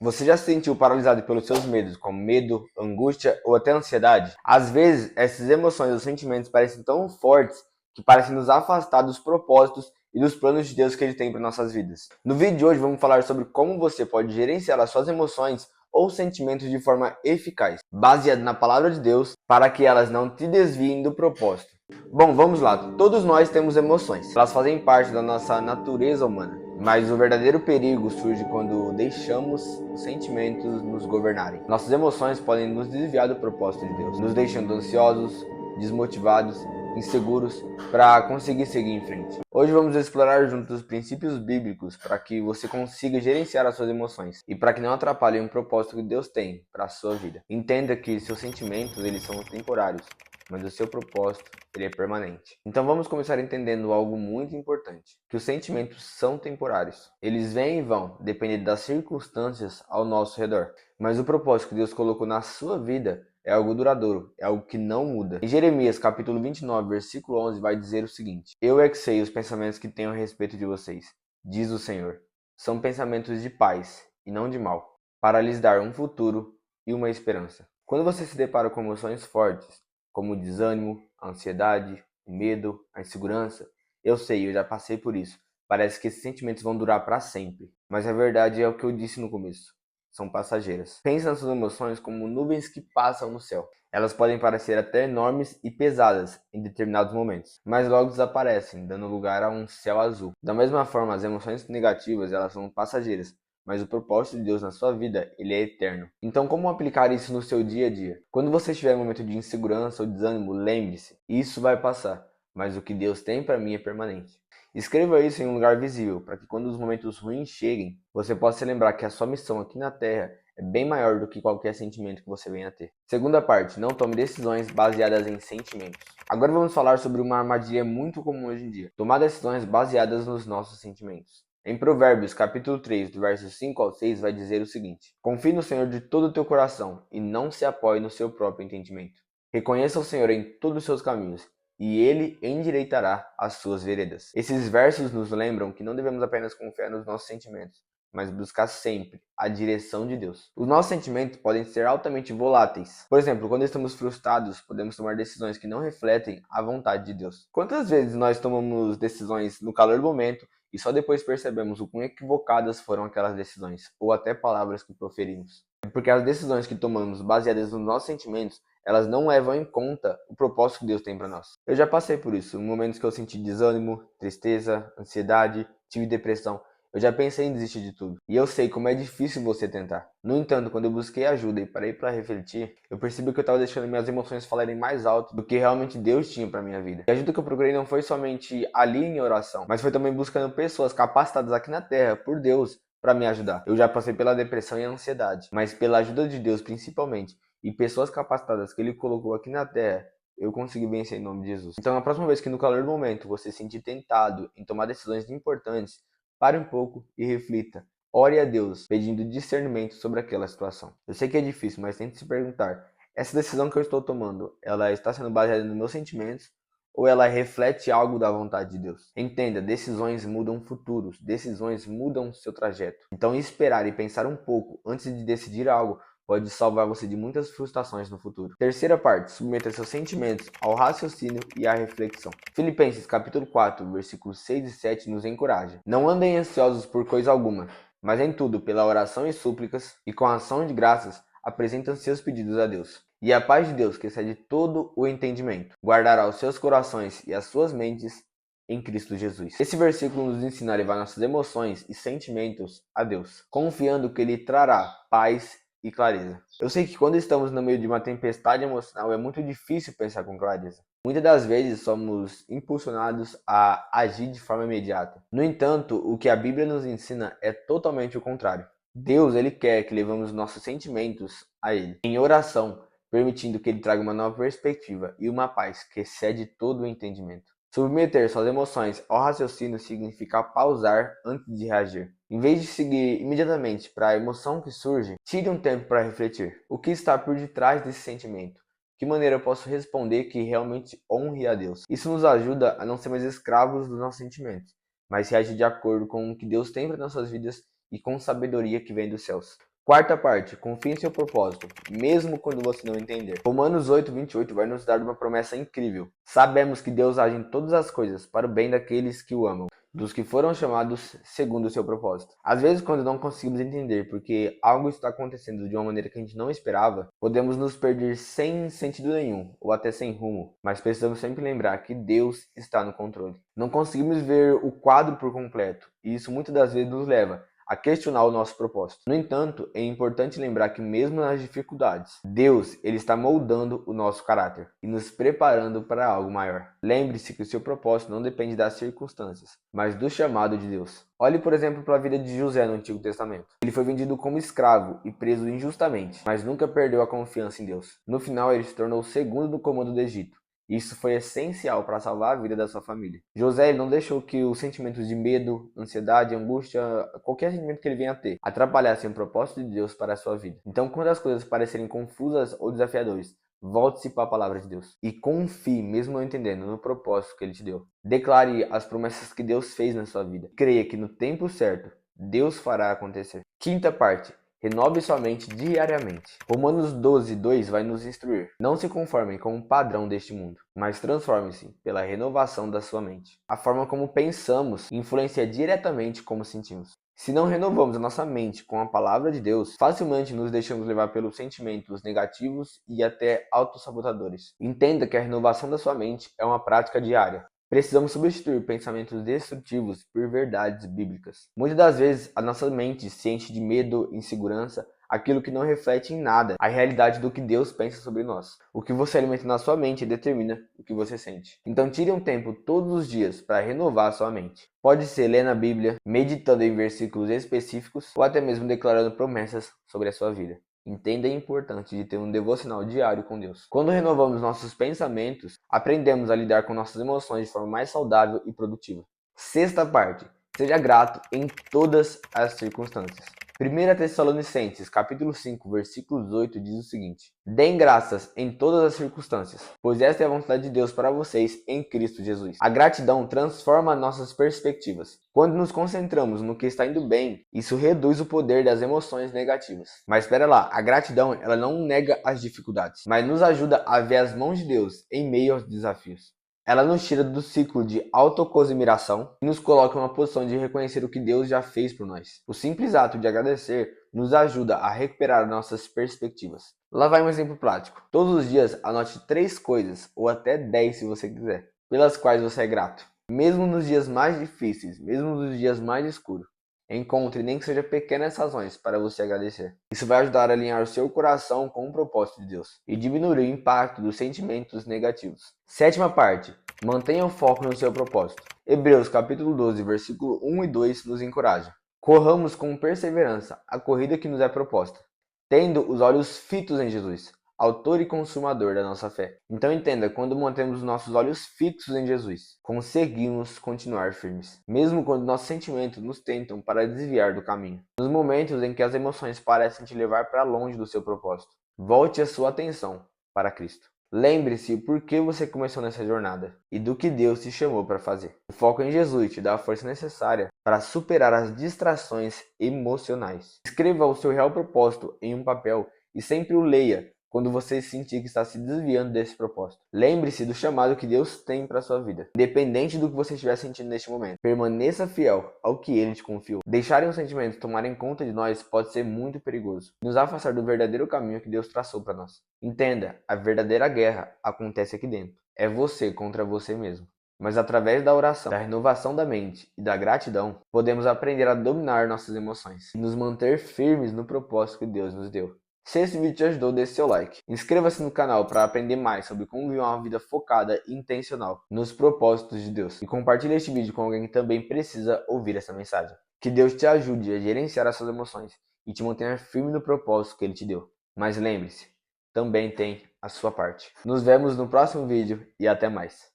Você já se sentiu paralisado pelos seus medos, como medo, angústia ou até ansiedade? Às vezes, essas emoções ou sentimentos parecem tão fortes que parecem nos afastar dos propósitos e dos planos de Deus que Ele tem para nossas vidas. No vídeo de hoje, vamos falar sobre como você pode gerenciar as suas emoções ou sentimentos de forma eficaz, baseado na palavra de Deus, para que elas não te desviem do propósito. Bom, vamos lá. Todos nós temos emoções. Elas fazem parte da nossa natureza humana. Mas o verdadeiro perigo surge quando deixamos os sentimentos nos governarem. Nossas emoções podem nos desviar do propósito de Deus, nos deixando ansiosos, desmotivados, inseguros para conseguir seguir em frente. Hoje vamos explorar juntos os princípios bíblicos para que você consiga gerenciar as suas emoções e para que não atrapalhem o propósito que Deus tem para a sua vida. Entenda que seus sentimentos eles são temporários, mas o seu propósito ele é permanente. Então vamos começar entendendo algo muito importante, que os sentimentos são temporários. Eles vêm e vão, dependendo das circunstâncias ao nosso redor. Mas o propósito que Deus colocou na sua vida é algo duradouro, é algo que não muda. Em Jeremias capítulo 29, versículo 11 vai dizer o seguinte: Eu é que sei os pensamentos que tenho a respeito de vocês, diz o Senhor. São pensamentos de paz e não de mal, para lhes dar um futuro e uma esperança. Quando você se depara com emoções fortes, como o desânimo, a ansiedade, o medo, a insegurança. Eu sei, eu já passei por isso. Parece que esses sentimentos vão durar para sempre. Mas a verdade é o que eu disse no começo. São passageiras. Pense nas suas emoções como nuvens que passam no céu. Elas podem parecer até enormes e pesadas em determinados momentos, mas logo desaparecem, dando lugar a um céu azul. Da mesma forma, as emoções negativas, elas são passageiras, mas o propósito de Deus na sua vida, ele é eterno. Então, como aplicar isso no seu dia a dia? Quando você estiver em um momento de insegurança ou desânimo, lembre-se, isso vai passar, mas o que Deus tem para mim é permanente. Escreva isso em um lugar visível, para que quando os momentos ruins cheguem, você possa se lembrar que a sua missão aqui na Terra é bem maior do que qualquer sentimento que você venha a ter. Segunda parte, não tome decisões baseadas em sentimentos. Agora vamos falar sobre uma armadilha muito comum hoje em dia: tomar decisões baseadas nos nossos sentimentos. Em Provérbios, capítulo 3, do versos 5 ao 6, vai dizer o seguinte: Confie no Senhor de todo o teu coração e não se apoie no seu próprio entendimento. Reconheça o Senhor em todos os seus caminhos e Ele endireitará as suas veredas. Esses versos nos lembram que não devemos apenas confiar nos nossos sentimentos, mas buscar sempre a direção de Deus. Os nossos sentimentos podem ser altamente voláteis. Por exemplo, quando estamos frustrados, podemos tomar decisões que não refletem a vontade de Deus. Quantas vezes nós tomamos decisões no calor do momento e só depois percebemos o quão equivocadas foram aquelas decisões, ou até palavras que proferimos? É porque as decisões que tomamos baseadas nos nossos sentimentos, elas não levam em conta o propósito que Deus tem para nós. Eu já passei por isso, em momentos que eu senti desânimo, tristeza, ansiedade, tive depressão. Eu já pensei em desistir de tudo. E eu sei como é difícil você tentar. No entanto, quando eu busquei ajuda e parei para refletir, eu percebi que eu estava deixando minhas emoções falarem mais alto do que realmente Deus tinha para minha vida. E a ajuda que eu procurei não foi somente ali em oração, mas foi também buscando pessoas capacitadas aqui na Terra por Deus para me ajudar. Eu já passei pela depressão e a ansiedade, mas pela ajuda de Deus principalmente, e pessoas capacitadas que Ele colocou aqui na Terra, eu consegui vencer em nome de Jesus. Então, na próxima vez que no calor do momento você se sentir tentado em tomar decisões importantes, pare um pouco e reflita. Ore a Deus, pedindo discernimento sobre aquela situação. Eu sei que é difícil, mas tente se perguntar: essa decisão que eu estou tomando, ela está sendo baseada nos meus sentimentos ou ela reflete algo da vontade de Deus? Entenda, decisões mudam futuros, decisões mudam seu trajeto. Então, esperar e pensar um pouco antes de decidir algo pode salvar você de muitas frustrações no futuro. Terceira parte, submeta seus sentimentos ao raciocínio e à reflexão. Filipenses capítulo 4, versículos 6 e 7 nos encoraja: Não andem ansiosos por coisa alguma, mas em tudo, pela oração e súplicas, e com ação de graças, apresentam seus pedidos a Deus. E a paz de Deus, que excede todo o entendimento, guardará os seus corações e as suas mentes em Cristo Jesus. Esse versículo nos ensina a levar nossas emoções e sentimentos a Deus, confiando que Ele trará paz e clareza. Eu sei que quando estamos no meio de uma tempestade emocional é muito difícil pensar com clareza. Muitas das vezes somos impulsionados a agir de forma imediata. No entanto, o que a Bíblia nos ensina é totalmente o contrário. Deus, Ele quer que levemos nossos sentimentos a Ele, em oração, permitindo que Ele traga uma nova perspectiva e uma paz que excede todo o entendimento. Submeter suas emoções ao raciocínio significa pausar antes de reagir. Em vez de seguir imediatamente para a emoção que surge, tire um tempo para refletir. O que está por detrás desse sentimento? Que maneira eu posso responder que realmente honre a Deus? Isso nos ajuda a não ser mais escravos dos nossos sentimentos, mas reagir de acordo com o que Deus tem para nossas vidas e com sabedoria que vem dos céus. Quarta parte, confie em seu propósito, mesmo quando você não entender. Romanos 8:28 vai nos dar uma promessa incrível. Sabemos que Deus age em todas as coisas para o bem daqueles que o amam, dos que foram chamados segundo o seu propósito. Às vezes, quando não conseguimos entender porque algo está acontecendo de uma maneira que a gente não esperava, podemos nos perder sem sentido nenhum ou até sem rumo, mas precisamos sempre lembrar que Deus está no controle. Não conseguimos ver o quadro por completo, e isso muitas das vezes nos leva a questionar o nosso propósito. No entanto, é importante lembrar que mesmo nas dificuldades, Deus ele está moldando o nosso caráter e nos preparando para algo maior. Lembre-se que o seu propósito não depende das circunstâncias, mas do chamado de Deus. Olhe, por exemplo, para a vida de José no Antigo Testamento. Ele foi vendido como escravo e preso injustamente, mas nunca perdeu a confiança em Deus. No final, ele se tornou o segundo no comando do Egito. Isso foi essencial para salvar a vida da sua família. José não deixou que os sentimentos de medo, ansiedade, angústia, qualquer sentimento que ele venha a ter, atrapalhassem o propósito de Deus para a sua vida. Então, quando as coisas parecerem confusas ou desafiadoras, volte-se para a palavra de Deus e confie, mesmo não entendendo, no propósito que ele te deu. Declare as promessas que Deus fez na sua vida. Creia que no tempo certo, Deus fará acontecer. Quinta parte. Renove sua mente diariamente. Romanos 12:2 vai nos instruir. Não se conformem com o padrão deste mundo, mas transformem-se pela renovação da sua mente. A forma como pensamos influencia diretamente como sentimos. Se não renovamos a nossa mente com a palavra de Deus, facilmente nos deixamos levar pelos sentimentos negativos e até autossabotadores. Entenda que a renovação da sua mente é uma prática diária. Precisamos substituir pensamentos destrutivos por verdades bíblicas. Muitas das vezes, a nossa mente se enche de medo, insegurança, aquilo que não reflete em nada a realidade do que Deus pensa sobre nós. O que você alimenta na sua mente determina o que você sente. Então tire um tempo todos os dias para renovar a sua mente. Pode ser lendo a Bíblia, meditando em versículos específicos ou até mesmo declarando promessas sobre a sua vida. Entenda a importância de ter um devocional diário com Deus. Quando renovamos nossos pensamentos, aprendemos a lidar com nossas emoções de forma mais saudável e produtiva. Sexta parte. Seja grato em todas as circunstâncias. 1 Tessalonicenses, capítulo 5, versículo 18 diz o seguinte: Deem graças em todas as circunstâncias, pois esta é a vontade de Deus para vocês em Cristo Jesus. A gratidão transforma nossas perspectivas. Quando nos concentramos no que está indo bem, isso reduz o poder das emoções negativas. Mas espera lá, a gratidão ela não nega as dificuldades, mas nos ajuda a ver as mãos de Deus em meio aos desafios. Ela nos tira do ciclo de autocosmiração e nos coloca em uma posição de reconhecer o que Deus já fez por nós. O simples ato de agradecer nos ajuda a recuperar nossas perspectivas. Lá vai um exemplo prático. Todos os dias anote 3 coisas, ou até 10 se você quiser, pelas quais você é grato. Mesmo nos dias mais difíceis, mesmo nos dias mais escuros. Encontre nem que seja pequenas razões para você agradecer. Isso vai ajudar a alinhar o seu coração com o propósito de Deus e diminuir o impacto dos sentimentos negativos. Sétima parte. Mantenha o foco no seu propósito. Hebreus capítulo 12, versículo 1 e 2 nos encoraja. Corramos com perseverança a corrida que nos é proposta, tendo os olhos fitos em Jesus, autor e consumador da nossa fé. Então entenda, quando mantemos nossos olhos fixos em Jesus, conseguimos continuar firmes, mesmo quando nossos sentimentos nos tentam para desviar do caminho. Nos momentos em que as emoções parecem te levar para longe do seu propósito, volte a sua atenção para Cristo. Lembre-se por que você começou nessa jornada e do que Deus te chamou para fazer. O foco em Jesus te dá a força necessária para superar as distrações emocionais. Escreva o seu real propósito em um papel e sempre o leia quando você sentir que está se desviando desse propósito. Lembre-se do chamado que Deus tem para a sua vida, independente do que você estiver sentindo neste momento. Permaneça fiel ao que Ele te confiou. Deixarem os sentimentos tomarem conta de nós pode ser muito perigoso, nos afastar do verdadeiro caminho que Deus traçou para nós. Entenda, a verdadeira guerra acontece aqui dentro. É você contra você mesmo. Mas através da oração, da renovação da mente e da gratidão, podemos aprender a dominar nossas emoções e nos manter firmes no propósito que Deus nos deu. Se esse vídeo te ajudou, deixe seu like. Inscreva-se no canal para aprender mais sobre como viver uma vida focada e intencional nos propósitos de Deus. E compartilhe este vídeo com alguém que também precisa ouvir essa mensagem. Que Deus te ajude a gerenciar as suas emoções e te mantenha firme no propósito que Ele te deu. Mas lembre-se, também tem a sua parte. Nos vemos no próximo vídeo e até mais.